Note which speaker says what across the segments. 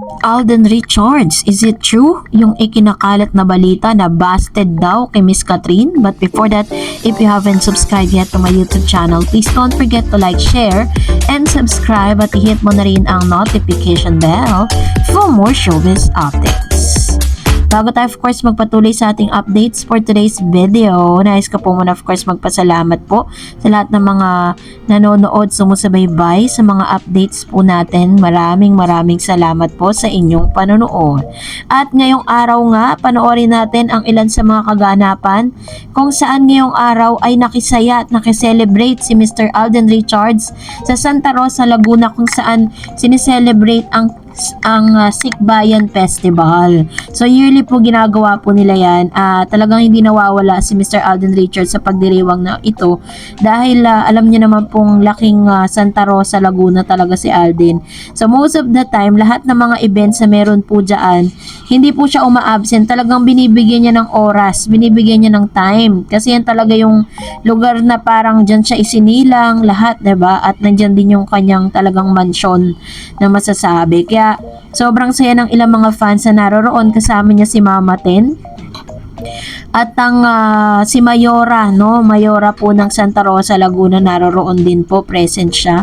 Speaker 1: Alden Richards, is it true? Yung ikinakalat na balita na busted daw kay Miss Catherine? But before that, if you haven't subscribed yet to my YouTube channel, please don't forget to like, share, and subscribe at i-hit mo na rin ang notification bell for more showbiz updates. Bago tayo of course magpatuloy sa ating updates for today's video, nais ko po muna of course magpasalamat po sa lahat ng mga nanonood, sumusubaybay sa mga updates po natin. Maraming salamat po sa inyong panonood. At ngayong araw nga, panoorin natin ang ilan sa mga kaganapan kung saan ngayong araw ay nakisaya at nakiselebrate si Mr. Alden Richards sa Santa Rosa, Laguna, kung saan sineselebrate ang Sikbayan Festival. So yearly po ginagawa po nila yan. Talagang hindi nawawala si Mr. Alden Richards sa pagdiriwang na ito dahil alam niyo naman pong laking Santa Rosa, Laguna talaga si Alden. So most of the time, lahat ng mga events na meron po dyan, hindi po siya uma-absent. Talagang binibigyan niya ng oras, binibigyan niya ng time. Kasi yan talaga yung lugar na parang dyan siya isinilang lahat, diba? At nandyan din yung kanyang talagang mansyon na masasabi. Kaya sobrang saya ng ilang mga fans na naroroon. Kasama niya si Mama Ten at ang si Mayora, no? Mayora po ng Santa Rosa, Laguna, naroroon din po, present siya.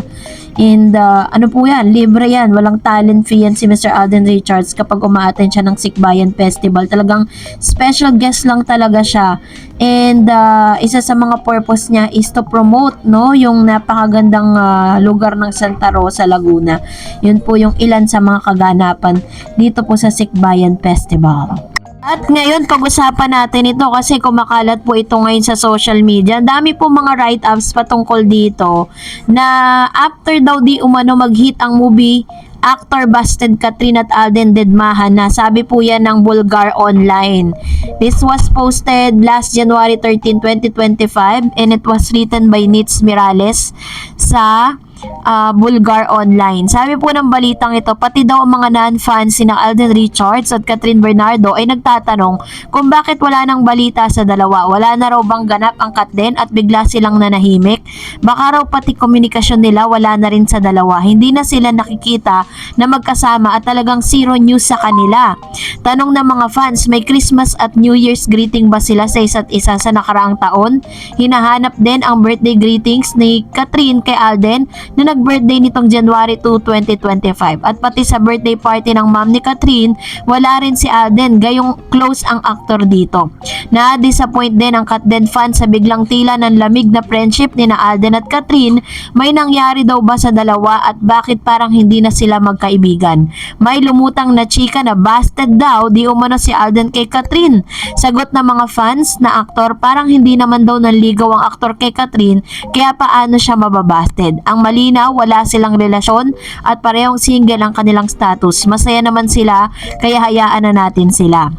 Speaker 1: And ano po yan, libre yan, walang talent fee yan si Mr. Alden Richards kapag umaattend siya ng Sikbayan Festival. Talagang special guest lang talaga siya. And isa sa mga purpose niya is to promote, no, yung napakagandang lugar ng Santa Rosa, Laguna. Yun po yung ilan sa mga kaganapan dito po sa Sikbayan Festival. At ngayon, pag-usapan natin ito kasi kumakalat po ito ngayon sa social media. Ang dami po mga write-ups patungkol dito na after daw di umano mag-hit ang movie actor busted Catherine at Alden Dedmahan, na sabi po yan ng Bulgar Online. This was posted last January 13, 2025 and it was written by Nitz Mirales sa Bulgar Online. Sabi po ng balitang ito, pati daw ang mga non-fans sina Alden Richards at Catherine Bernardo ay nagtatanong kung bakit wala nang balita sa dalawa. Wala na raw bang ganap ang Katden at bigla silang nanahimik? Baka raw pati komunikasyon nila wala na rin sa dalawa. Hindi na sila nakikita na magkasama at talagang zero news sa kanila. Tanong ng mga fans, may Christmas at New Year's greeting ba sila sa isa't isa sa nakaraang taon? Hinahanap din ang birthday greetings ni Catherine kay Alden na nag-birthday nitong January 2, 2025. At pati sa birthday party ng mom ni Catherine, wala rin si Alden, gayong close ang aktor dito. Na-disappoint din ang Katden fans sa biglang tila ng lamig na friendship ni na Alden at Catherine. May nangyari daw ba sa dalawa at bakit parang hindi na sila magkaibigan? May lumutang na chika na busted daw di umano si Alden kay Catherine. Sagot ng mga fans na aktor, parang hindi naman daw nanligaw ang aktor kay Catherine, kaya paano siya mababusted? Ang malinaw, wala silang relasyon at parehong single ang kanilang status. Masaya naman sila, kaya hayaan na natin sila.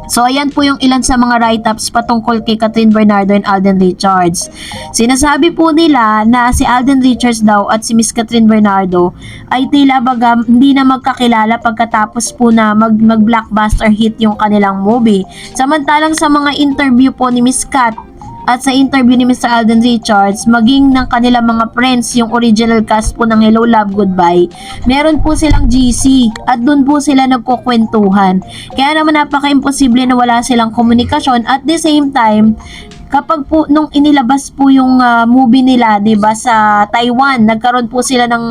Speaker 1: So ayan po yung ilan sa mga write-ups patungkol kay Catherine Bernardo and Alden Richards. Sinasabi po nila na si Alden Richards daw at si Miss Catherine Bernardo ay tila baga hindi na magkakilala pagkatapos po na mag-blockbuster hit yung kanilang movie. Samantalang sa mga interview po ni Miss Cat at sa interview ni Mr. Alden Richards, maging ng kanilang mga friends, yung original cast po ng Hello Love Goodbye, meron po silang GC at doon po sila nagkukwentuhan. Kaya naman napaka-imposible na wala silang komunikasyon. At the same time, kapag po nung inilabas po yung movie nila, 'di ba, sa Taiwan, nagkaroon po sila ng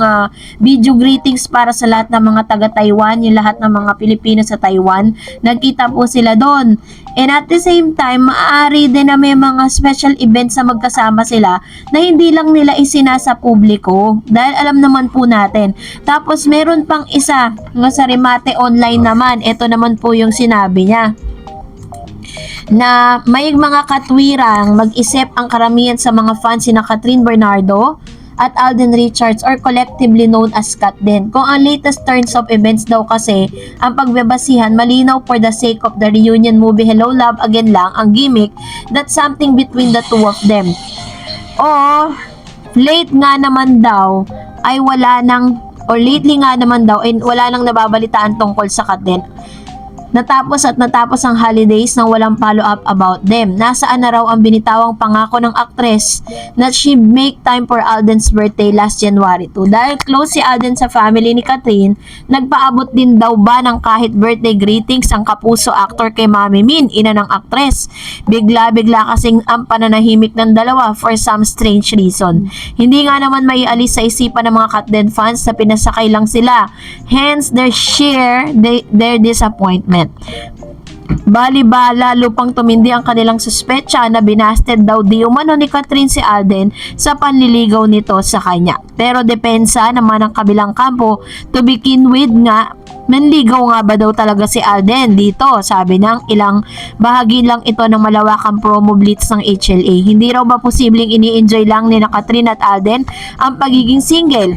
Speaker 1: video greetings para sa lahat ng mga taga Taiwan, yung lahat ng mga Pilipino sa Taiwan. Nagkita po sila doon. And at the same time, maaari din na may mga special events na magkasama sila na hindi lang nila isinasa publiko dahil alam naman po natin. Tapos meron pang isa nga sa Remate Online naman. Ito naman po yung sinabi niya, na may mga katwirang mag-isip ang karamihan sa mga fans sina Catherine Bernardo at Alden Richards, or collectively known as Katden. Kung ang latest turns of events daw kasi ang pagbabasihan, malinaw for the sake of the reunion movie Hello Love Again lang ang gimmick, that's something between the two of them. O late nga naman daw ay wala nang, or lately nga naman daw ay wala nang nababalitaan tungkol sa Katden. Natapos ang holidays nang walang follow-up about them. Nasaan na raw ang binitawang pangako ng actress na she make time for Alden's birthday last January 2. Dahil close si Alden sa family ni Catherine, nagpaabot din daw ba ng kahit birthday greetings ang kapuso actor kay Mami Min, ina ng actress. Bigla-bigla kasing ang pananahimik ng dalawa for some strange reason. Hindi nga naman maialis sa isipan ng mga Katden fans na pinasakay lang sila. Hence, their disappointment. Bali ba, lalo pang tumindi ang kanilang suspetsa na binasted daw di umano ni Catherine si Alden sa panliligaw nito sa kanya. Pero depensa naman ang kabilang kampo, to begin with nga, manligaw nga ba daw talaga si Alden dito? Sabi ng ilang bahagi lang ito ng malawakang promo blitz ng HLA. Hindi raw ba posibleng ini-enjoy lang ni na Catherine at Alden ang pagiging single?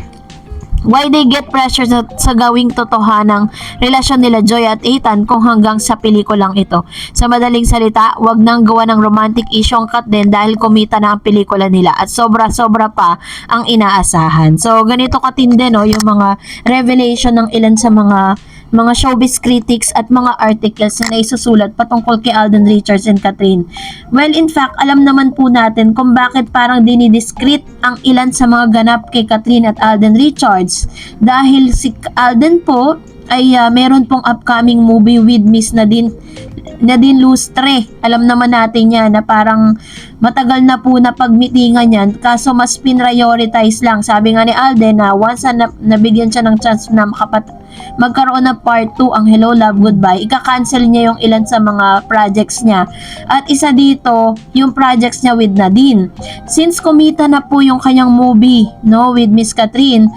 Speaker 1: Why they get pressure sa gawing totohanang relasyon nila Joy at Ethan kung hanggang sa pelikulang ito? Sa madaling salita, wag nang gawa ng romantic issue ang Katden dahil kumita na ang pelikula nila at sobra-sobra pa ang inaasahan. So, ganito katindi, no, yung mga revelation ng ilan sa mga showbiz critics at mga articles na naisusulat patungkol kay Alden Richards and Catherine. Well, in fact, alam naman po natin kung bakit parang dinidiscreet ang ilan sa mga ganap kay Catherine at Alden Richards. Dahil si Alden po ay meron pong upcoming movie with Miss Nadine Lustre. Alam naman natin yan na parang matagal na po na pagmitingan yan, kaso mas pinrioritize lang. Sabi nga ni Alden na once na nabigyan siya ng chance na magkaroon ng part 2 ang Hello Love Goodbye, ika-cancel niya yung ilan sa mga projects niya. At isa dito, yung projects niya with Nadine. Since kumita na po yung kanyang movie, no, with Miss Catherine,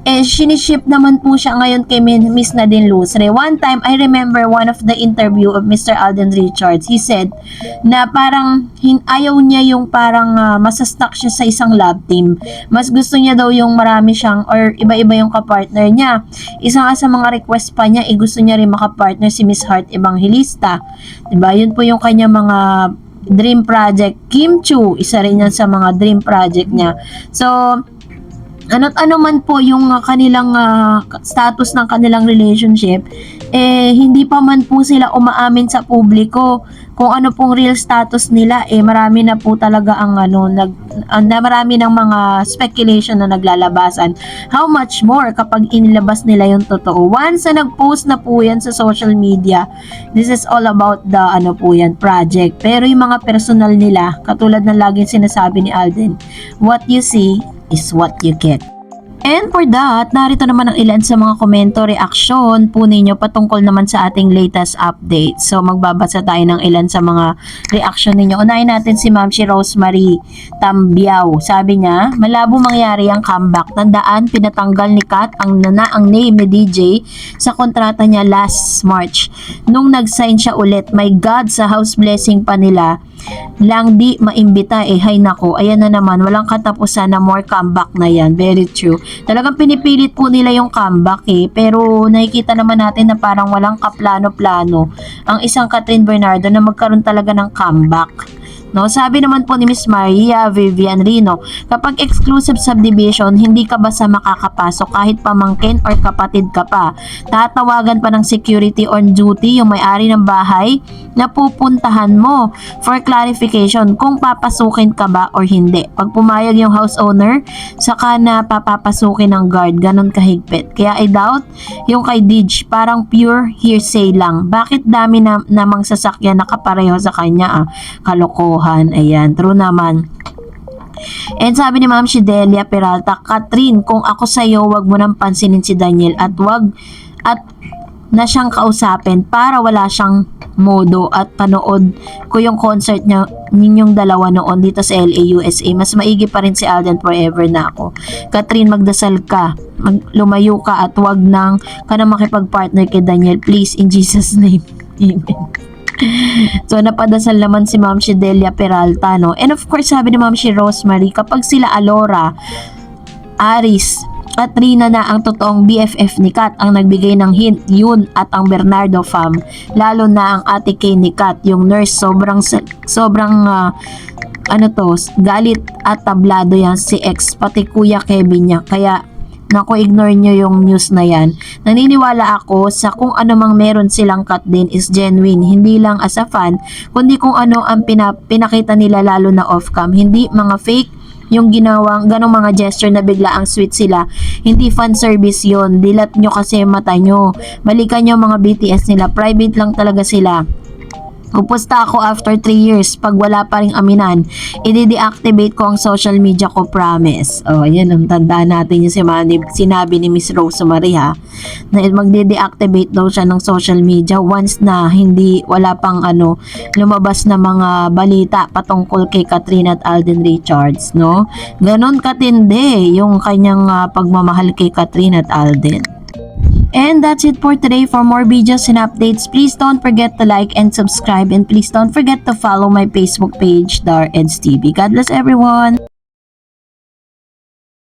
Speaker 1: siniship naman po siya ngayon kay Miss Nadine Lustre. One time, I remember one of the interview of Mr. Alden Richards. He said na parang ayaw niya yung parang masastuck siya sa isang love team. Mas gusto niya daw yung marami siyang or iba-iba yung kapartner niya. Isa nga sa mga request pa niya, gusto niya rin makapartner si Miss Heart Evangelista. Diba? Yun po yung kanya mga dream project. Kim Chu, isa rin yan sa mga dream project niya. So, ano man po yung kanilang status ng kanilang relationship, hindi pa man po sila umaamin sa publiko kung ano pong real status nila. Marami na po talaga ang marami ng mga speculation na naglalabasan. How much more kapag inilabas nila yung totoo. Once na nag-post na po yan sa social media, this is all about the po yan, project. Pero yung mga personal nila, katulad ng laging sinasabi ni Alden, what you see is what you get. And for that, narito naman ang ilan sa mga komento, reaksyon po ninyo patungkol naman sa ating latest update. So magbabasa tayo ng ilan sa mga reaksyon ninyo. Unahin natin si Ma'am si Rosemary Tambiao. Sabi niya, malabo mangyari ang comeback. Tandaan, pinatanggal ni Kat ang name ni DJ sa kontrata niya last March. Nung nag-sign siya ulit, my God, sa house blessing pa nila lang di maimbita hay nako, ayan na naman, walang katapusan na more comeback na yan. Very true. Talagang pinipilit po nila yung comeback pero nakikita naman natin na parang walang kaplano-plano ang isang Catherine Bernardo na magkaroon talaga ng comeback. No, sabi naman po ni Miss Maria Vivian Rino, kapag exclusive subdivision, hindi ka basta makakapasok kahit pamangkin or kapatid ka pa. Tatawagan pa ng security on duty yung may-ari ng bahay na pupuntahan mo for clarification kung papasukin ka ba or hindi. Pag pumayag yung house owner, saka na papapasukin ng guard, ganun kahigpit. Kaya I doubt yung kay Dij, parang pure hearsay lang. Bakit dami namang sasakyan nakapareho sa kanya? Kalokohan. Ayan, true naman. And sabi ni Ma'am Shidelia Peralta, Catherine, kung ako sa'yo, wag mo nang pansinin si Daniel at na siyang kausapin para wala siyang modo at panood ko yung concert ninyong dalawa noon dito sa LA, USA. Mas maigi pa rin si Alden forever na ako. Catherine, magdasal ka. Lumayo ka at wag nang ka na makipag-partner kay Daniel. Please, in Jesus' name. Amen. So, napadasal naman si Ma'am Shidelia Peralta, no? And of course, sabi ni Ma'am si Rosemary, kapag sila Alora, Aris, at Rina na ang totoong BFF ni Kat ang nagbigay ng hint, yun at ang Bernardo fam, lalo na ang ate Kay ni Kat, yung nurse, sobrang galit at tablado yan si ex, pati kuya Kevin niya, kaya Naku, ignore nyo yung news na yan. Naniniwala ako sa kung ano mang meron silang cut din is genuine. Hindi lang as a fan, kundi kung ano ang pinakita nila lalo na off-cam. Hindi mga fake yung ginawang ganong mga gesture na bigla ang sweet sila. Hindi fan service yon. Dilat nyo kasi mata nyo. Balikan nyo mga BTS nila. Private lang talaga sila. Pupusta ako after 3 years. Pag wala pa ring aminan, i-deactivate ko ang social media ko, promise. Oh, yan ang tandaan natin yung sinabi ni Miss Rose Maria na magde-deactivate daw siya ng social media once na hindi wala pang lumabas na mga balita patungkol kay Katrina at Alden Richards, no? Ganon katindi yung kanyang pagmamahal kay Katrina at Alden. And that's it for today. For more videos and updates, please don't forget to like and subscribe, and please don't forget to follow my Facebook page, Dar Eds TV. God bless everyone!